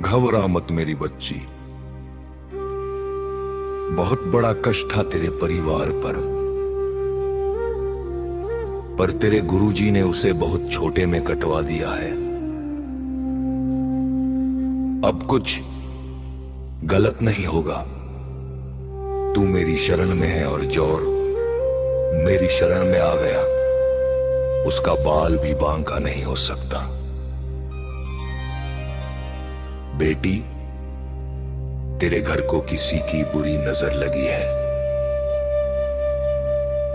घबरा मत मेरी बच्ची। बहुत बड़ा कष्ट था तेरे परिवार पर तेरे गुरुजी ने उसे बहुत छोटे में कटवा दिया है। अब कुछ गलत नहीं होगा। तू मेरी शरण में है और जोर मेरी शरण में आ गया, उसका बाल भी बांका नहीं हो सकता। बेटी, तेरे घर को किसी की बुरी नजर लगी है।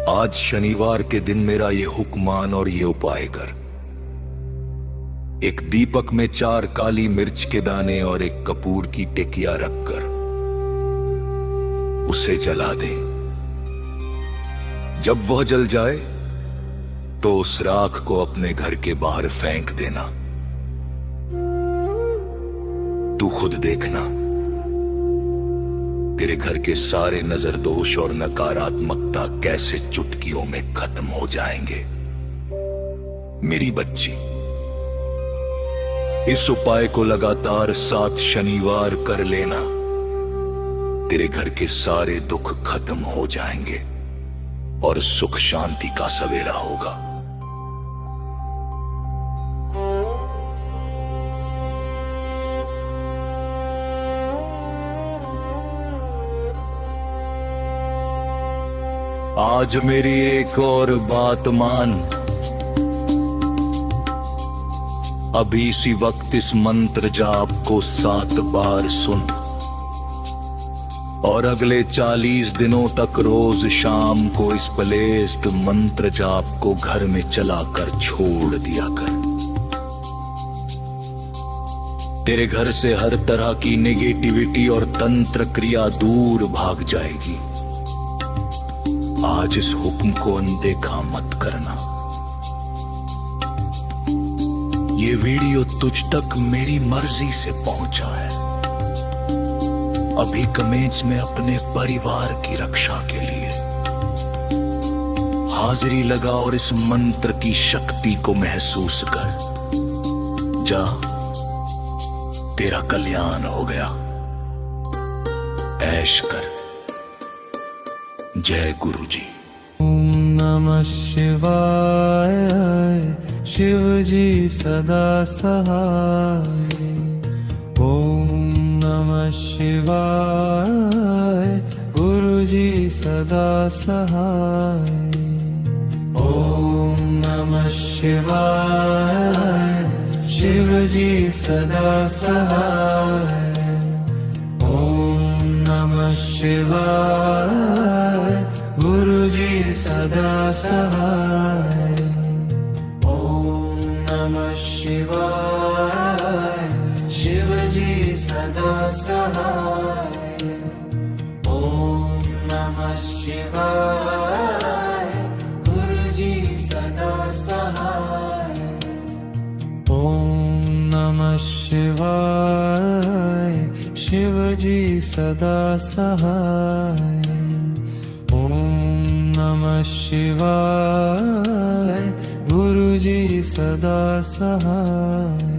आज शनिवार के दिन मेरा ये हुक्म मान और ये उपाय कर। एक दीपक में 4 काली मिर्च के दाने और एक कपूर की टिकिया रखकर उसे जला दे। जब वह जल जाए तो उस राख को अपने घर के बाहर फेंक देना। तू खुद देखना, तेरे घर के सारे नजर दोष और नकारात्मकता कैसे चुटकियों में खत्म हो जाएंगे। मेरी बच्ची, इस उपाय को लगातार 7 शनिवार कर लेना। तेरे घर के सारे दुख खत्म हो जाएंगे और सुख शांति का सवेरा होगा। आज मेरी एक और बात मान। अभी इसी वक्त इस मंत्र जाप को 7 बार सुन और अगले 40 दिनों तक रोज शाम को इस प्लेलिस्ट मंत्र जाप को घर में चलाकर छोड़ दिया कर। तेरे घर से हर तरह की नेगेटिविटी और तंत्र क्रिया दूर भाग जाएगी। आज इस हुक्म को अनदेखा मत करना। ये वीडियो तुझ तक मेरी मर्जी से पहुंचा है। अभी कमेंट्स में अपने परिवार की रक्षा के लिए हाजिरी लगा और इस मंत्र की शक्ति को महसूस कर। जा, तेरा कल्याण हो गया। ऐश कर। जय गुरुजी। ओम नमः शिवाय। शिव जी सदा सहाय। ओम नमः शिवाय। गुरु जी सदा सहाय। ओम नमः शिवाय। शिव जी सदा सहाय। ओम नमः शिवाय। गुरु जी सदा सहाय। ओम नमः शिवाय। शिव जी सदा सहाय। ओम नमः शिवाय। गुरु जी सदा सहाय। ओम नमः शिवाय। शिव जी सदा सहाय। ओम नमः शिवाय। गुरु जी सदा सहाय।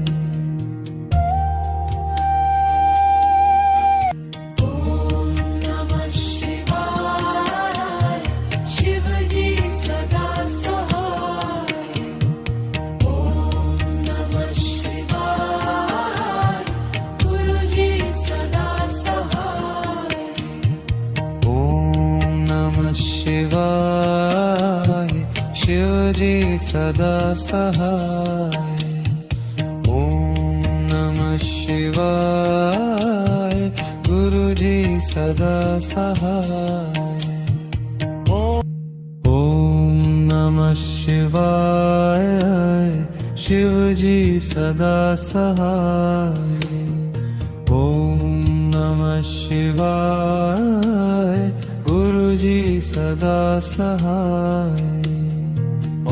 शिव जी सदा सहाय। ओम नमः शिवाय। गुरु जी सदा सहाय। ओम नमः शिवाय। शिव जी सदा सहाय। ओम नमः शिवाय। गुरु जी सदा सहाय।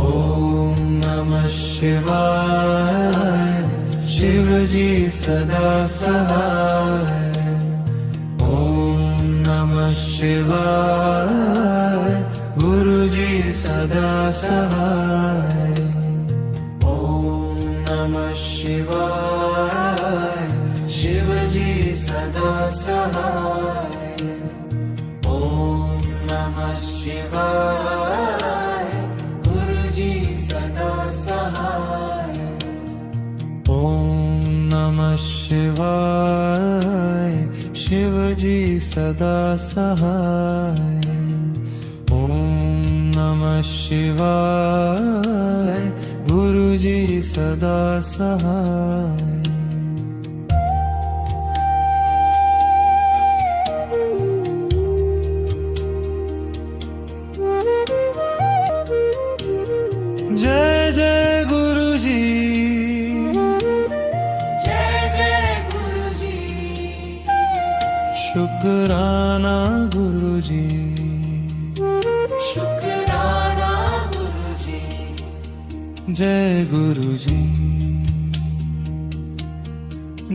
ओम नमः शिवाय। शिव जी सदा सहाय। ओम नमः शिवाय। गुरु जी सदा सहाय। ओम नमः शिवाय। शिव सहाय ओम नमः शिवाय गुरुजी सदा सहाय ओम नमः शिवाय शिवजी सदा सहाय ओम नमः शिवाय गुरुजी सदा सहाय जय जय गुरुजी जय जय गुरुजी शुक्राना गुरुजी शुक्राना गुरुजी जय गुरुजी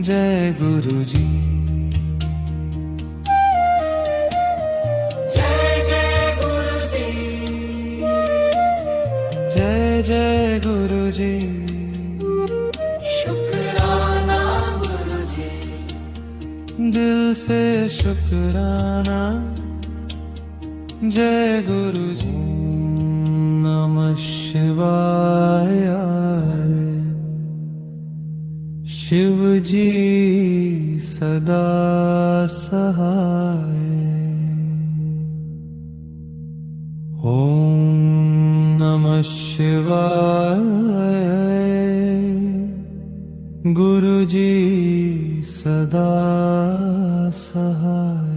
जय गुरुजी जय गुरुजी शुक्राना गुरुजी दिल से शुक्राना जय गुरुजी नमः शिवाय शिवजी सदा सहाय ओम नमः शिवाय गुरुजी सदा सहाय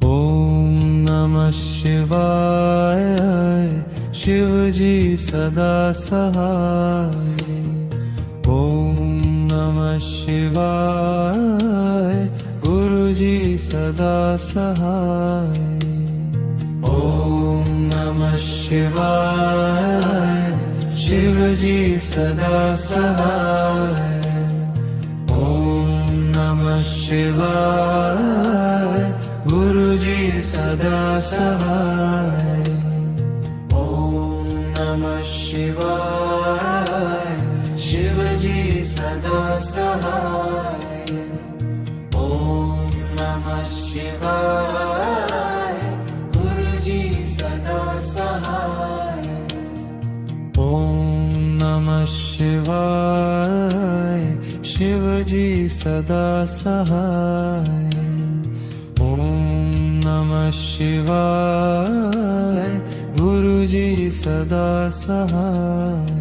ओम नमः शिवाय शिवजी सदा सहाय ओम नमः शिवाय गुरुजी सदा सहाय ओम नमः शिवाय शिवजी सदा सहाय ओम नमः शिवाय गुरुजी सदा सहाय ओम नमः शिवाय शिवजी सदा सहाय ओम नमः शिवाय गुरुजी सदा सहाय ओम नमः शिवाय शिवजी सदा सहाय ओम नमः शिवाय गुरुजी सदा सहाय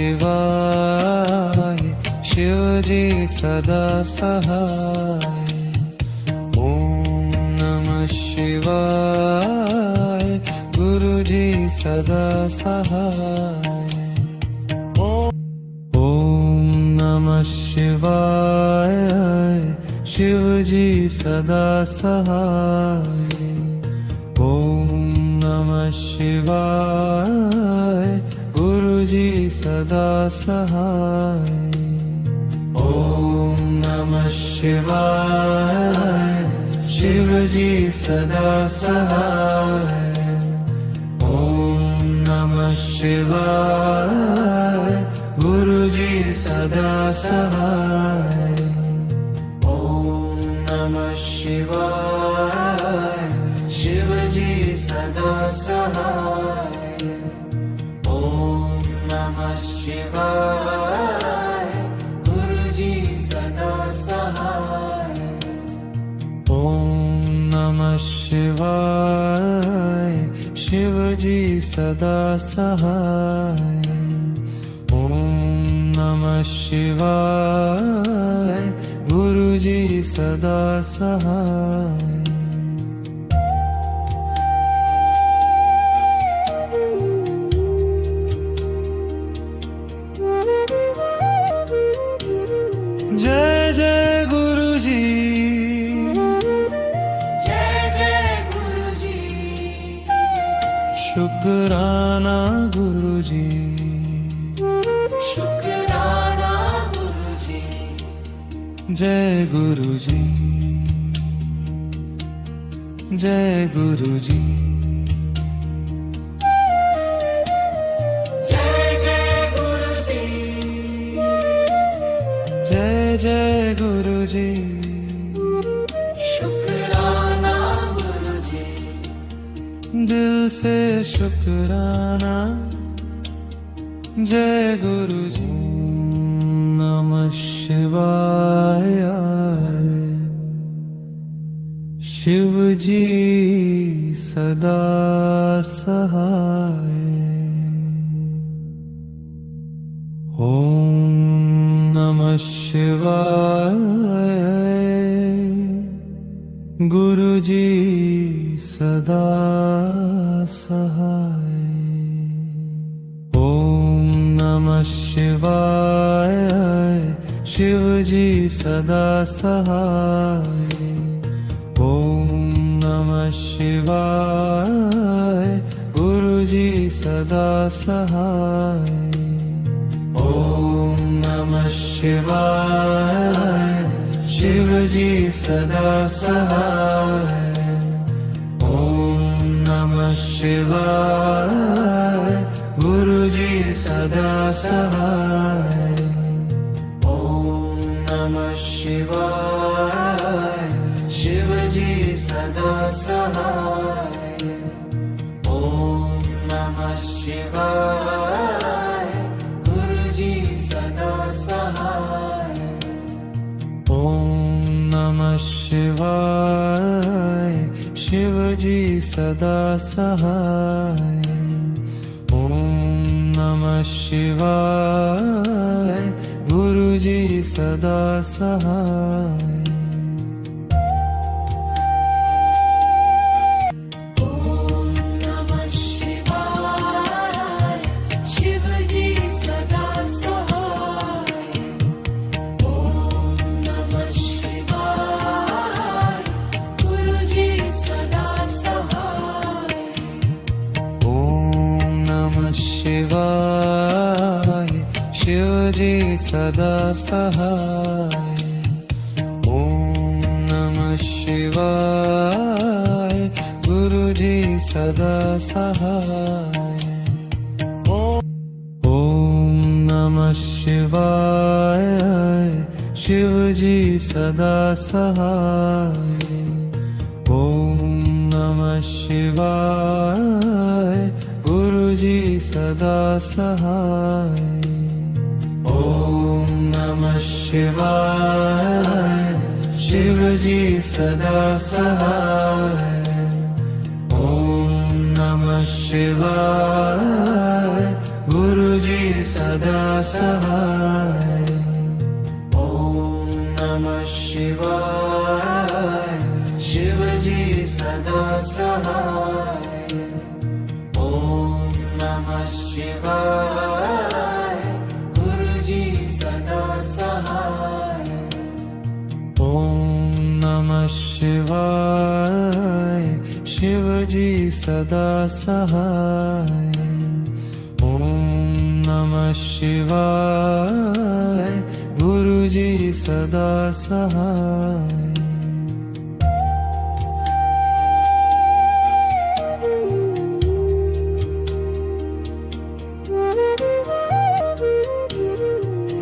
शिवाय शिवजी सदा सहाय ओम नमः शिवाय गुरुजी सदा सहाय ओम नमः शिवाय शिवजी सदा सहाय ओम नमः शिवाय गुरुजी सदा सहाय ओम नमः शिवाय शिवजी सदा सहाय ओम नमः शिवाय गुरुजी सदा सहाय ओम नमः शिवाय शिवजी सदा सहाय ओम नमः शिवाय गुरुजी सदा सहाय ओम नमः शिवाय शिवजी सदा सहाय ओम नमः शिवाय गुरुजी सदा सहाय जय जय गुरुजी शुक्राना गुरुजी, शुक्राना गुरुजी, जय गुरुजी, जय गुरुजी, जय जय गुरुजी, जय जय गुरुजी, शुक्राना गुरुजी, दिल से शुक्राना, जय गुरुजी। नमः शिवाय, शिव जी सदा सहाय। ओम नमः शिवाय, गुरुजी सदा सहाय। ओम नमः शिवाय, शिव जी सदा सहाय। ओम नमः शिवाय, गुरुजी सदा सहाय। ओम नमः शिवाय, शिव जी सदा सहाय। ओम नमः शिवाय, गुरुजी सदा सहाय। ओम नमः शिवाय, शिव जी सदा सहाय। ओम नमः शिवाय, गुरुजी सदा सहाय। ओम नमः शिवाय, शिव जी सदा सहाय। ओम नमः शिवाय, गुरुजी सदा सहाय। ओम नमः शिवाय, शिव जी सदा सहाय। ओम नमः शिवाय, गुरुजी सदा सहाय। ओम नमः शिवाय, शिव जी सदा सहाय। ओम नमः शिवाय, गुरुजी सदा सहाय। ओम नमः शिवाय, शिव जी सदा सहाय। ओम नमः शिवाय, गुरुजी सदा सहाय। ओम नमः शिवाय, शिव जी सदा सहाय। ओम नमः शिवाय, गुरुजी सदा सहाय। ओम नमः शिवाय, शिव जी सदा सहाय। ओम नमः शिवाय, गुरुजी सदा सहाय। ओम नमः शिवाय, शिव जी सदा सहाय। ओम नमः शिवाय, गुरुजी सदा सहाय।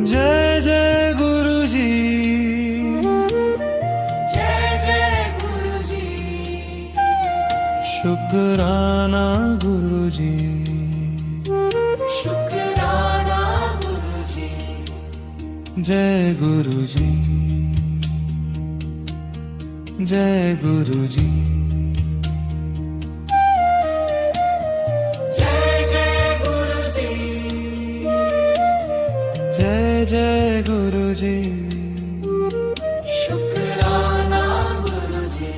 जय जय गुरुजी, जय जय गुरुजी, शुक्राना गुरुजी, शुक्राना गुरुजी, जय गुरुजी, जय गुरुजी, जय जय गुरुजी, जय जय गुरुजी, शुक्राना गुरुजी,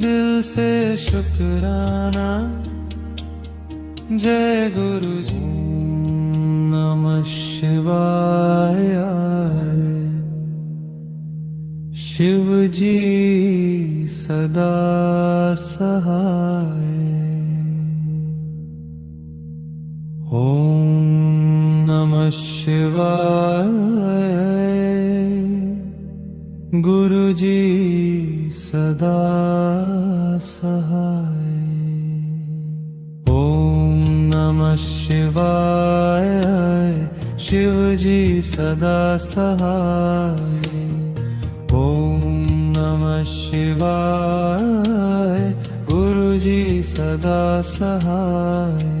दिल से शुक्राना, जय गुरुजी। नमः शिवाय, शिव जी सदा सहाय। ओम नमः शिवाय। गुरुजी सदा सहाय। ओम नमः शिवाय। शिवजी सदा सहाय। ओम नमः शिवाय। गुरुजी सदा सहाय।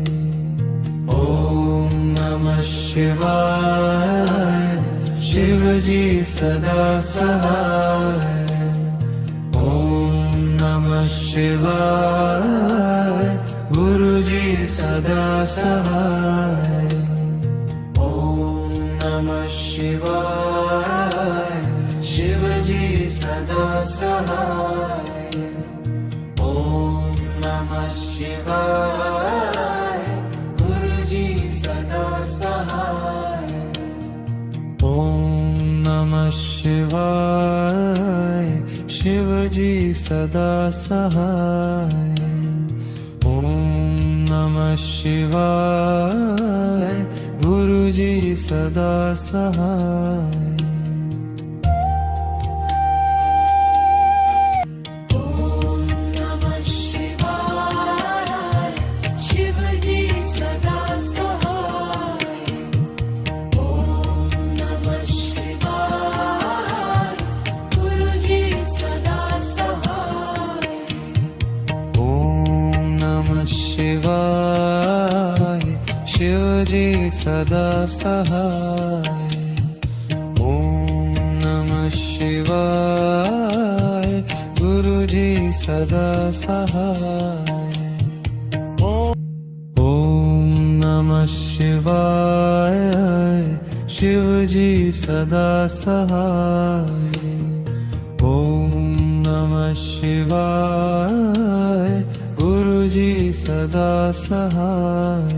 ओम नमः शिवाय। शिवजी सदा सहाय। ओम नमः शिवाय। गुरुजी सदा सहाय। ओम नमः शिवाय। शिवजी सदा सहाय। ओम नमः शिवाय। गुरुजी सदा सहाय। ओम नमः शिवाय। शिवजी सदा सहाय। ओम नमः शिवाय। गुरुजी सदा सहाय। शिवाय। शिवजी सदा सहाय। ओम नमः शिवाय। गुरुजी सदा सहाय। ओम नमः शिवाय। शिवजी सदा सहाय। ओम नमः शिवाय। गुरुजी सदा सहाय।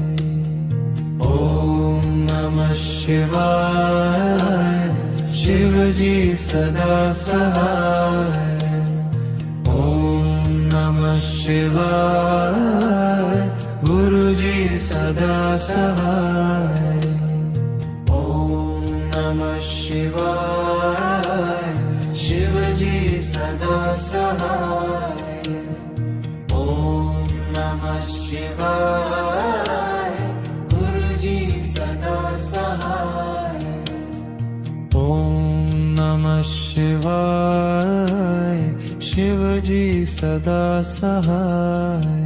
ओम नमः शिवाय। शिवजी सदा सहाय। ओम नमः शिवाय। गुरुजी सदा सहाय। ओम नमः शिवाय। शिवजी सदा सहाय। ओम नमः शिवाय। गुरुजी सदा सहाय। ओम नमः शिवाय। शिवजी सदा सहाय।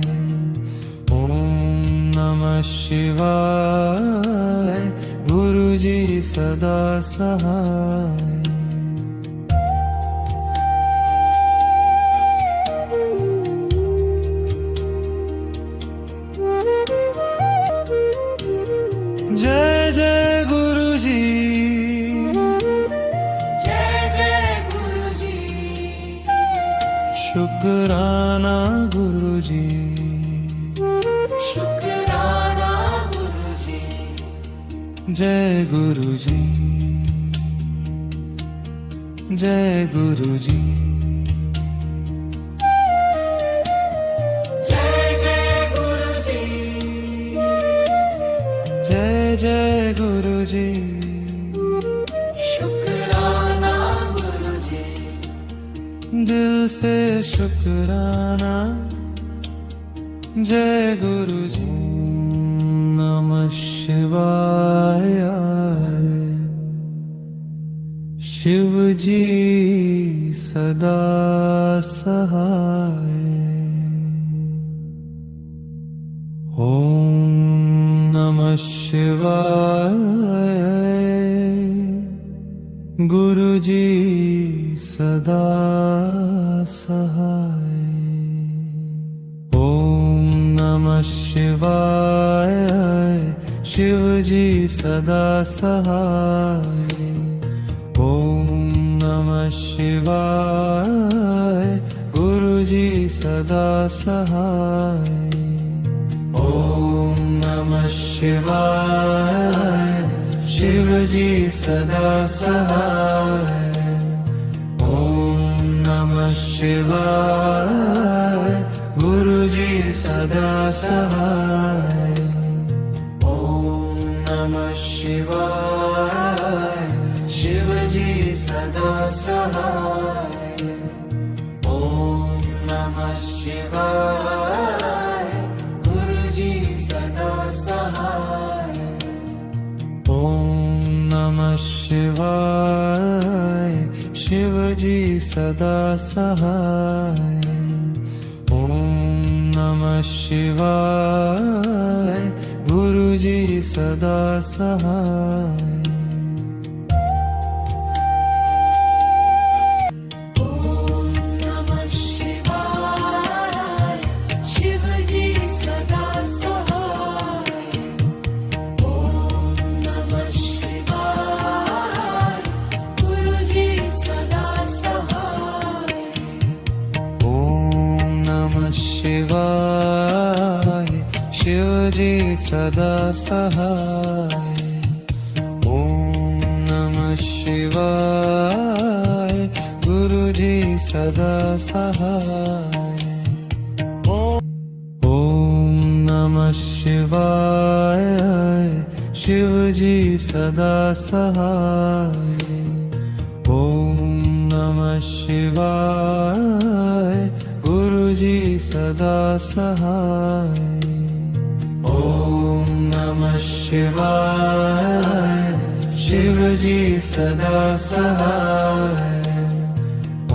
ओम नमः शिवाय। गुरुजी सदा सहाय। जय जय गुरुजी। जय जय गुरुजी। शुक्राना गुरुजी। शुक्राना गुरुजी। जय गुरुजी। जय गुरुजी। जय जय गुरुजी। जय जय गुरुजी। शुक्राना गुरुजी। दिल से शुक्राना। जय गुरुजी। नमः शिवाय। शिवजी सदा सहाय। ओम नमः शिवाय। गुरुजी सदा सहाय। ओम नमः शिवाय। शिवजी सदा सहाय। ओम नमः शिवाय। गुरुजी सदा सहाय। ओम नमः शिवाय। शिवजी सदा सहाय। ओम नमः शिवाय। गुरुजी सदा सहाय। ओम शिवाय शिवजी सदा सहाय ओम नमः शिवाय गुरुजी सदा सहाय ओम नमः शिवाय शिवजी सदा सहाय ओम नमः शिवाय गुरुजी सदा सहाय शिवजी सदा सहाय ओम नमः शिवाय गुरुजी सदा सहाय ओम नमः शिवाय शिवजी सदा सहाय ओम नमः शिवाय गुरुजी सदा सहाय ओम नमः शिवाय शिवजी सदा सहाय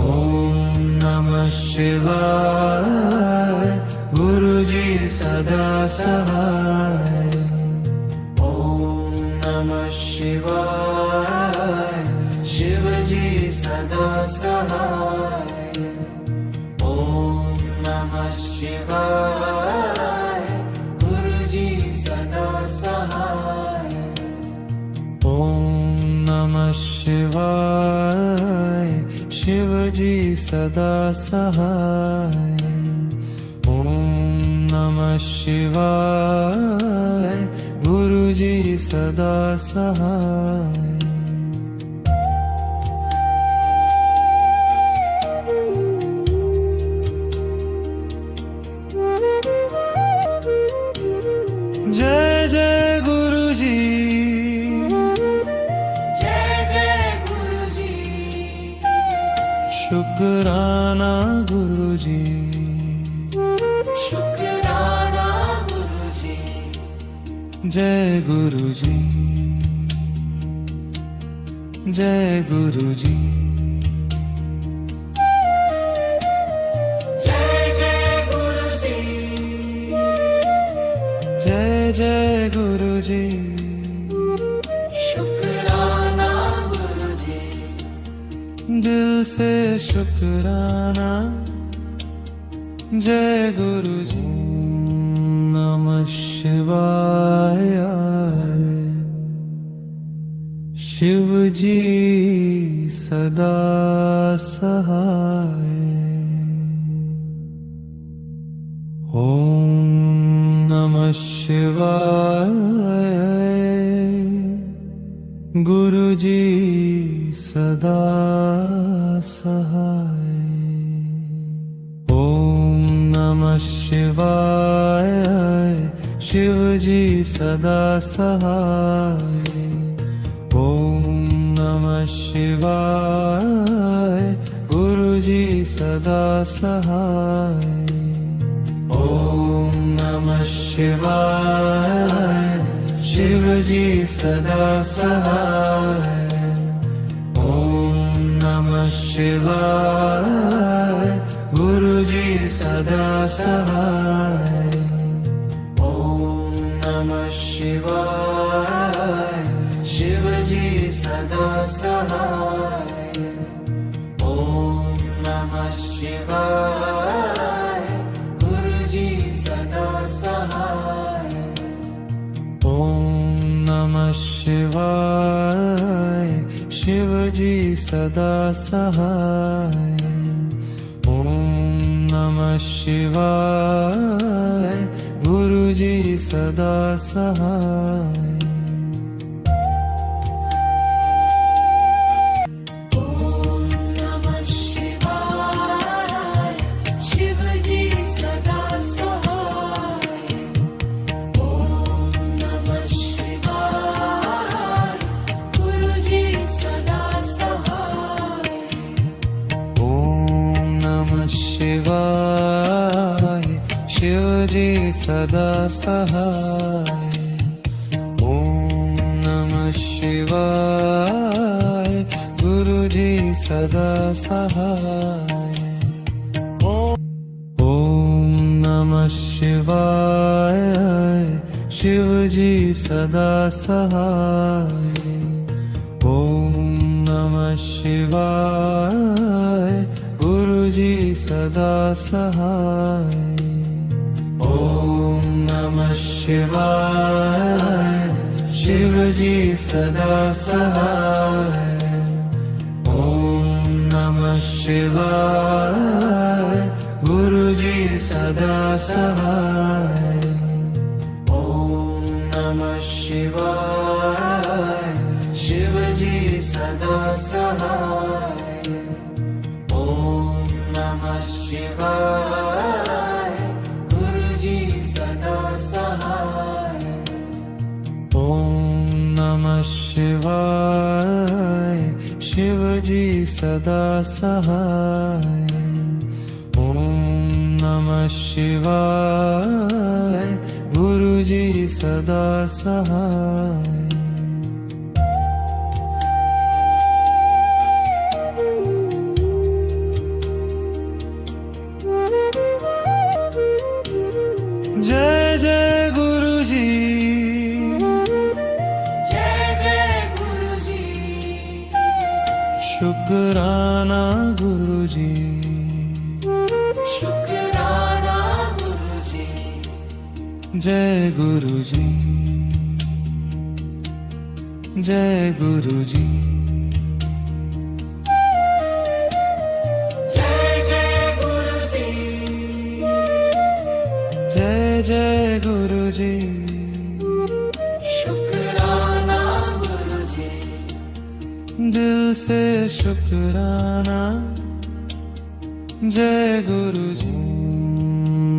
ओम नमः शिवाय गुरुजी सदा सहाय ओम नमः शिवाय शिवजी सदा सहाय ओम नमः शिवाय गुरुजी सदा सहाय ओम नमः शिवाय शिवजी सदा सहाय ओम नमः शिवाय गुरुजी सदा सहाय जय जय गुरुजी जय जय गुरुजी शुक्राना गुरुजी शुक्राना गुरुजी जय गुरुजी जय गुरुजी जय जय गुरुजी जय जय गुरुजी शुक्राना गुरुजी दिल से शुक्राना जय गुरुजी नमः शिवाय शिवजी सदा सहाय ओम नमः शिवाय गुरुजी सदा सहाय ओम नमः शिवाय शिवजी सदा सहाय ओम नमः शिवाय गुरुजी सदा सहाय ओम नमः शिवाय शिवजी सदा सहाय ओम नमः शिवाय गुरुजी सदा सहाय ओम नमः शिवाय शिवजी सदा सहाय ओम नमः शिवाय गुरुजी सदा सहाय ओम नमः शिवाय शिवजी सदा सहाय ओम नमः शिवाय गुरुजी सदा सहाय शिवजी सदा सहाय ओम नमः शिवाय गुरुजी सदा सहाय ओम नमः शिवाय शिवजी सदा सहाय ओम नमः शिवाय गुरुजी सदा सहाय ओम नमः शिवाय शिवजी सदा सहाय ओम नमः शिवाय गुरुजी सदा सहाय ओम नमः शिवाय शिवजी सदा सहाय ओम नमः शिवाय गुरुजी सदा सहाय ओम नमः शिवाय शिवजी सदा सहाय ओम नमः शिवाय गुरुजी सदा सहाय जय जय गुरुजी जय जय गुरुजी शुक्राना गुरुजी शुक्राना गुरुजी जय गुरुजी जय गुरुजी जय जय गुरुजी जय जय गुरुजी शुक्राना गुरुजी दिल से शुक्राना जय गुरुजी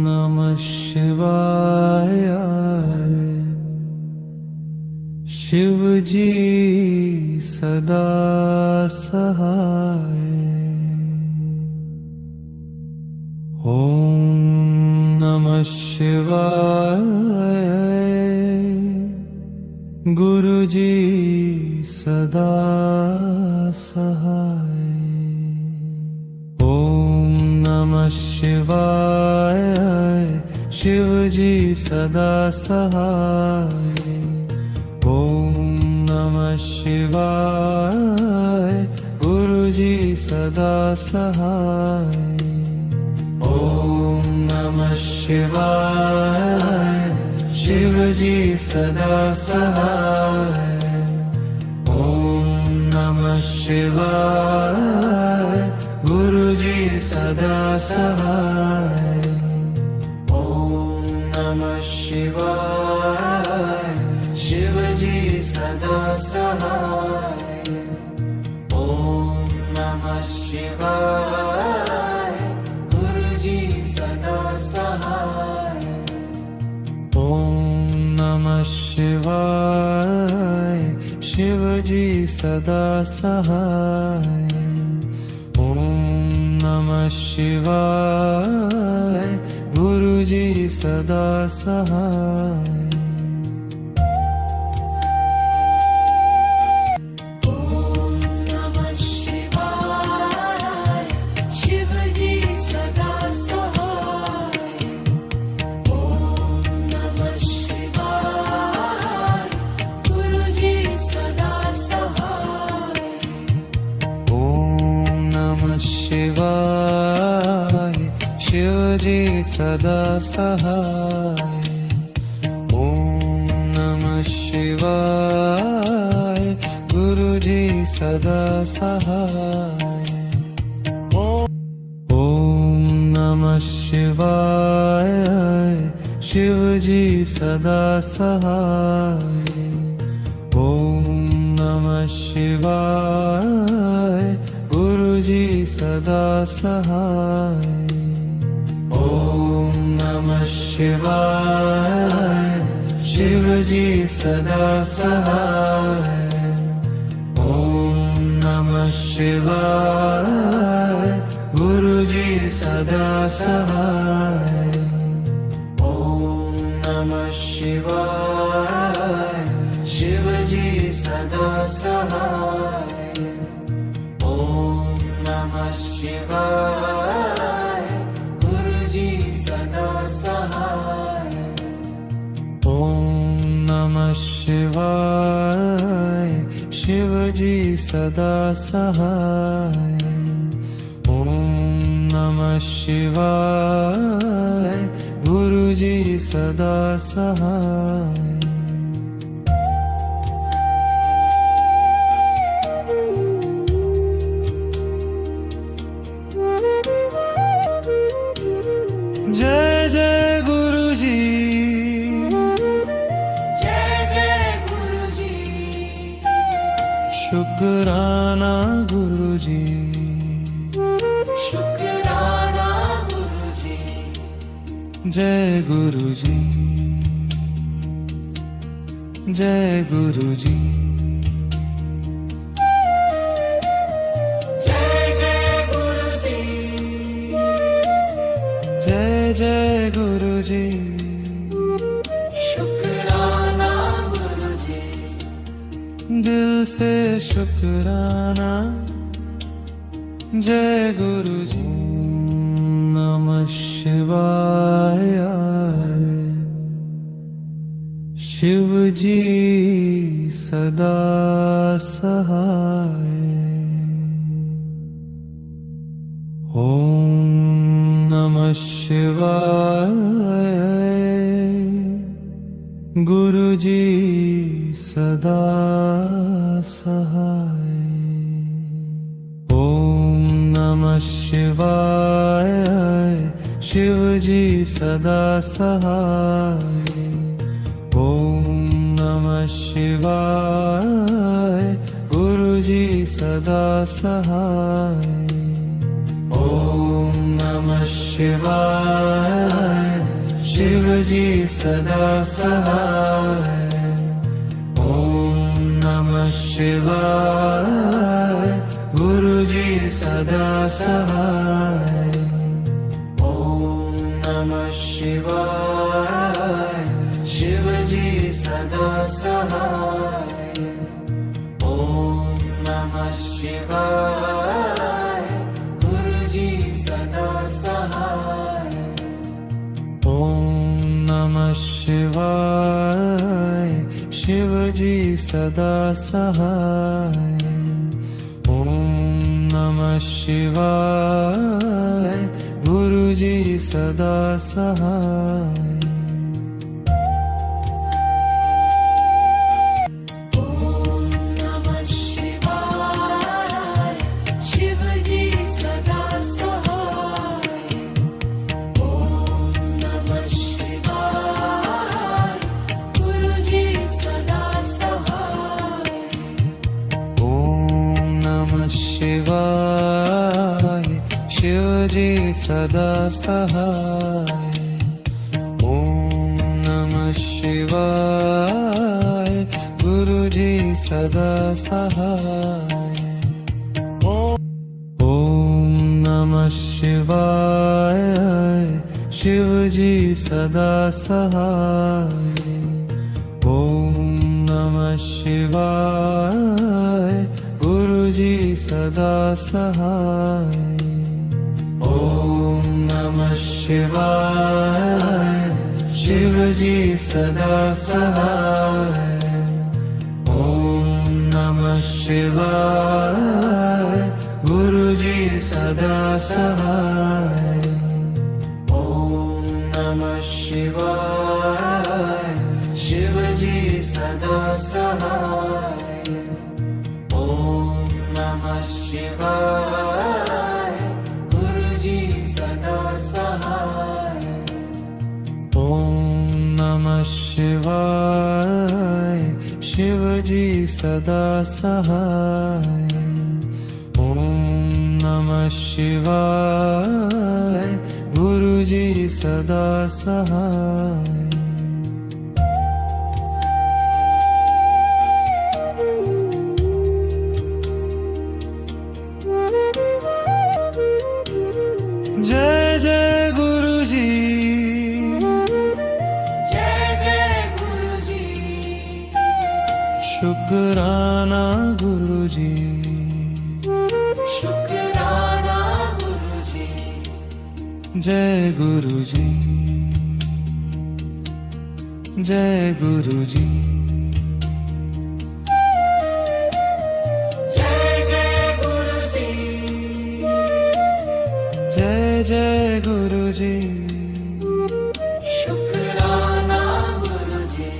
नमः शिवाय शिवजी सदा सहाय ओम नमः शिवाय गुरुजी सदा सहाय ओम नमः शिवाय शिवजी सदा सहाय ओम नमः शिवाय गुरुजी सदा सहाय ओम नमः शिवाय शिवजी सदा सहाय ओम नमः शिवाय गुरुजी सदा सहाय ओम नमः शिवाय शिवजी सदा सहाय ओम नमः शिवाय गुरुजी सदा सहाय ओम नमः शिवाय शिवजी सदा सहाय ओम नमः शिवाय गुरुजी सदा सहाय ओम नमः शिवाय शिवजी सदा सहाय ओम नमः शिवाय गुरुजी सदा सहाय ओम नमः शिवाय शिवजी सदा सहाय ओम नमः शिवाय गुरुजी सदा सहाय ओम नमः शिवाय शिवजी सदा सहाय ओम नमः शिवाय गुरुजी सदा सहाय ओम नमः शिवाय शिवजी सदा सहाय ओम नमः शिवाय गुरुजी सदा सहाय शिवाय शिवजी सदा सहाय ओम नमः शिवाय गुरुजी सदा सहाय ओम नमः शिवाय शिवजी सदा सहाय ओम नमः शिवाय गुरुजी सदा सहाय जय जय गुरुजी जय जय गुरुजी शुक्राना गुरुजी शुक्राना गुरुजी जय गुरुजी जय गुरुजी जय जय गुरुजी जय जय गुरुजी शुक्राना गुरुजी दिल से शुक्राना जय गुरुजी नमः शिवाय शिवजी सदा सहाय ओम नमः शिवाय गुरुजी सदा सहाय ओम नमः शिवाय शिवजी सदा सहाय ओम नमः शिवाय गुरुजी सदा सहाय ओम नमः शिवाय शिवजी सदा सहाय ओम नमः शिवाय गुरुजी सदा सहाय ओम नमः शिवाय शिवजी सदा सहाय ओम नमः शिवाय गुरुजी सदा सहाय ओम नमः शिवाय शिवजी सदा सहाय ओम नमः शिवाय गुरुजी सदा सहाय ओम नमः शिवाय शिवजी सदा सहाय ओम नमः शिवाय गुरुजी सदा सहाय ओम नमः शिवाय शिवजी सदा सहाय ओम नमः शिवाय गुरुजी सदा सहाय ओम नमः शिवाय शिवजी सदा सहाय ओम नमः शिवाय गुरुजी सदा सहाय ओम नमः शिवाय शिवजी सदा सहाय ओम नमः शिवाय गुरुजी सदा सहाय ओम नमः शिवाय शिवजी सदा सहाय ओम नमः शिवाय गुरुजी सदा सहाय ओम नमः शिवाय शिवजी सदा सहाय ओम नमः शिवाय गुरुजी सदा सहाय जय जय गुरुजी जय जय शुक्राना गुरुजी, शुक्राना गुरुजी, जय गुरुजी, जय गुरुजी, जय जय गुरुजी, जय जय गुरुजी, शुक्राना गुरुजी,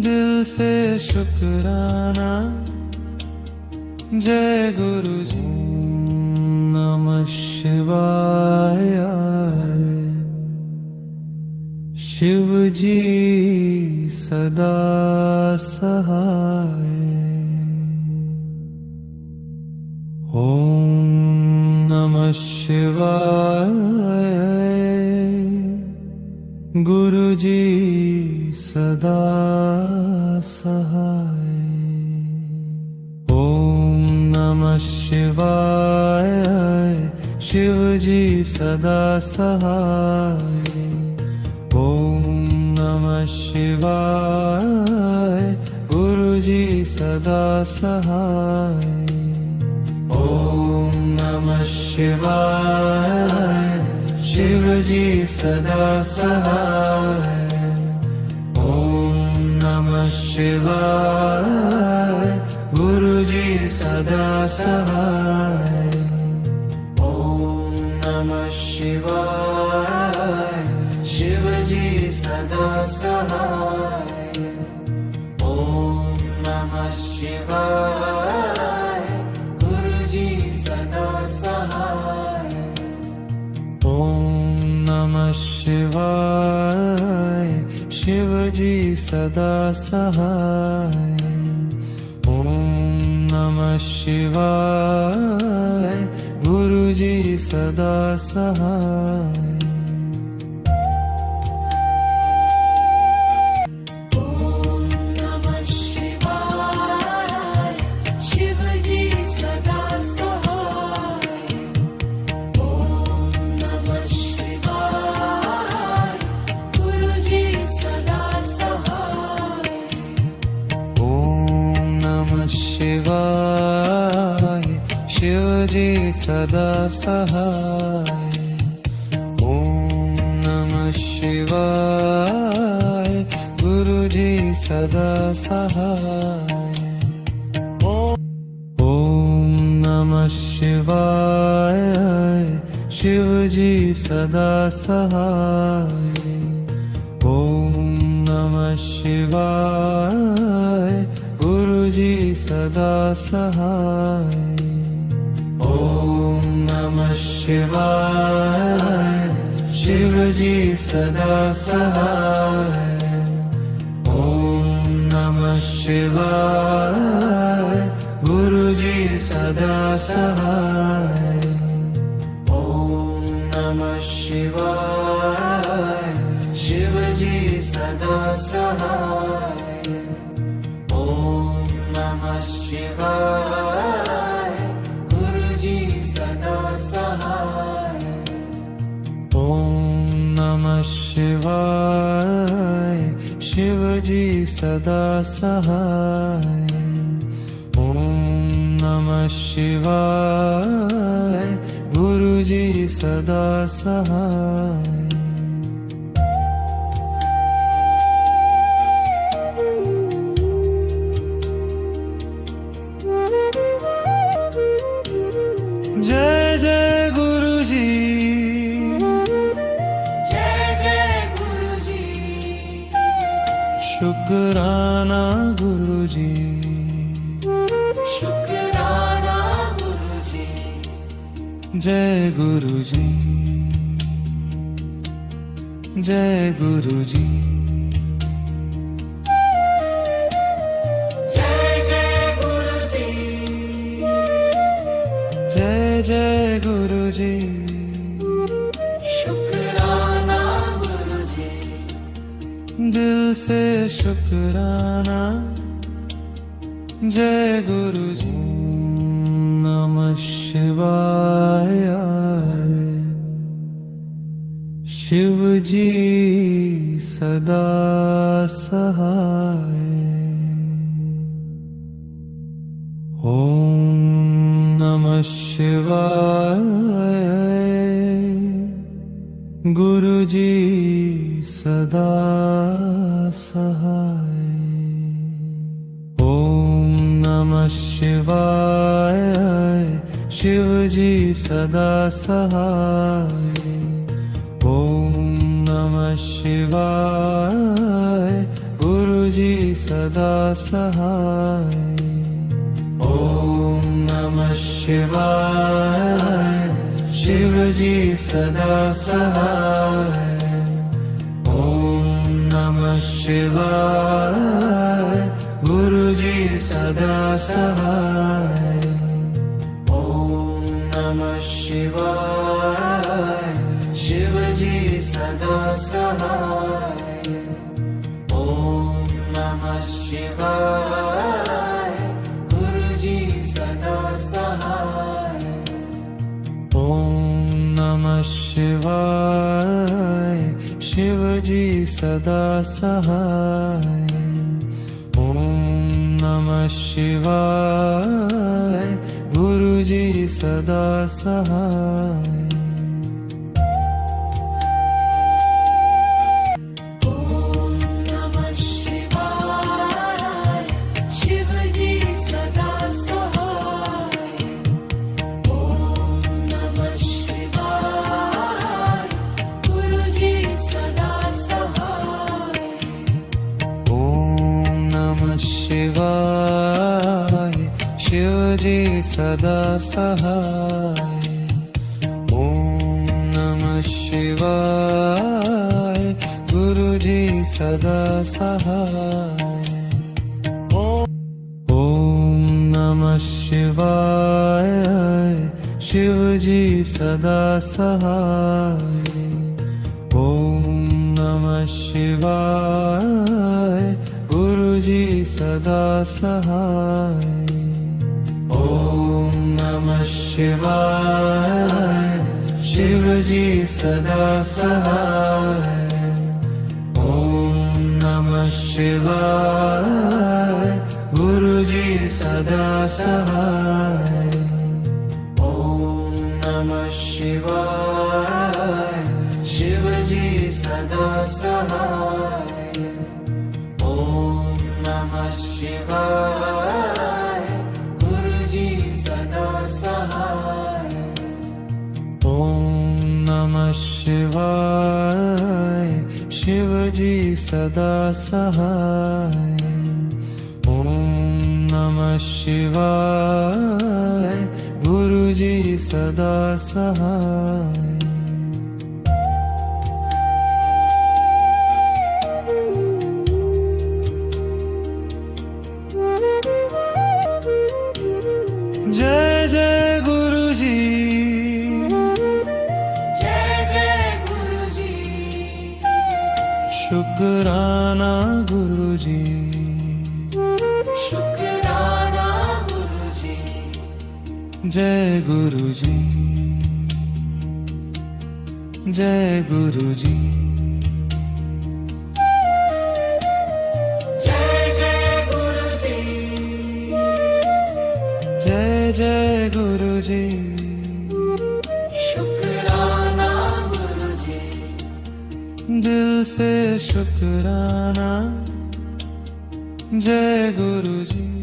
दिल से शुक्राना, जय गुरुजी। नमः शिवाय, शिव जी सदा सहाय। ओम नमः शिवाय, गुरुजी सदा सहाय। ओम नमः शिवाय, शिव जी सदा सहाय। ओम नमः शिवाय, गुरुजी सदा सहाय। ओम नमः शिवाय, शिव जी सदा सहाय। ओम नमः शिवाय, गुरुजी सदा सहाय। ओम नमः शिवाय, शिव जी सदा सहाय। ओम नमः शिवाय, गुरुजी सदा सहाय। ओम नमः शिवाय, शिव जी सदा सहाय। ओम नमः शिवाय, गुरुजी सदा सहाय। ओम नमः शिवाय, शिव जी सदा सहाय। ओम नमः शिवाय, गुरुजी सदा सहाय। ओम नमः शिवाय, शिव जी सदा सहाय। ओम नमः शिवाय, गुरुजी सदा सहाय। ओम नमः शिवाय, शिव जी सदा सहाय। ओम नमः शिवाय, गुरुजी सदा सहाय। ओम नमः शिवाय, शिव जी सदा सहाय। ओम नमः शिवाय, गुरुजी सदा सहाय। ओम नमः शिवाय, शिव जी सदा सहाय। ओम नमः शिवाय, गुरुजी सदा सहाय। ओम नमः शिवाय, शिव जी सदा सहाय। ओम नमः शिवाय, गुरुजी सदा सहाय। जय जय गुरुजी, जय जय गुरुजी, शुक्राना गुरुजी, शुक्राना गुरुजी, जय गुरुजी, जय गुरुजी, जय जय गुरुजी, जय जय गुरुजी, शुक्राना गुरुजी, दिल से शुक्राना, जय गुरुजी। नमः शिवाय, शिव जी सदा सहाय। शिवाय। गुरु जी सदा सहाय। ओम नमः शिवाय। शिव जी सदा सहाय। ओम नमः शिवाय। गुरु जी सदा सहाय। ओम नमः शिवाय। शिव जी सदा सहाय। ओम नमः शिवाय। गुरु जी सदा सहाय। ओम नमः शिवाय। शिव जी सदा सहाय। ओम नमः शिवाय। गुरु जी सदा सहाय। ओम नमः शिवाय। शिव जी सदा सहाय। ओम नमः शिवाय। गुरु जी सदा सहाय। शिवाय। शिव जी सदा सहाय। ओम नमः शिवाय। गुरु जी सदा सहाय। ओम नमः शिवाय। शिव जी सदा सहाय। ओम नमः शिवाय। गुरु जी सदा सहाय। ओम नमः शिवाय। शिव जी सदा सहाय। ओम नमः शिवाय। गुरु जी सदा सहाय। ओम नमः शिवाय। शिव जी सदा सहाय। ओम नमः शिवाय। गुरु जी सदा सहाय। ओम नमः शिवाय। शिव जी सदा सहाय। ओम नमः शिवाय। गुरु जी सदा सहाय। जय जय गुरु जी। जय जय गुरु जी। शुक्राना गुरु जी। शुक्राना गुरु जी। जय गुरु जी। जय गुरु जी। जय जय गुरु जी। जय जय गुरु जी। शुक्राना गुरु जी। दिल से शुक्राना। जय गुरु जी।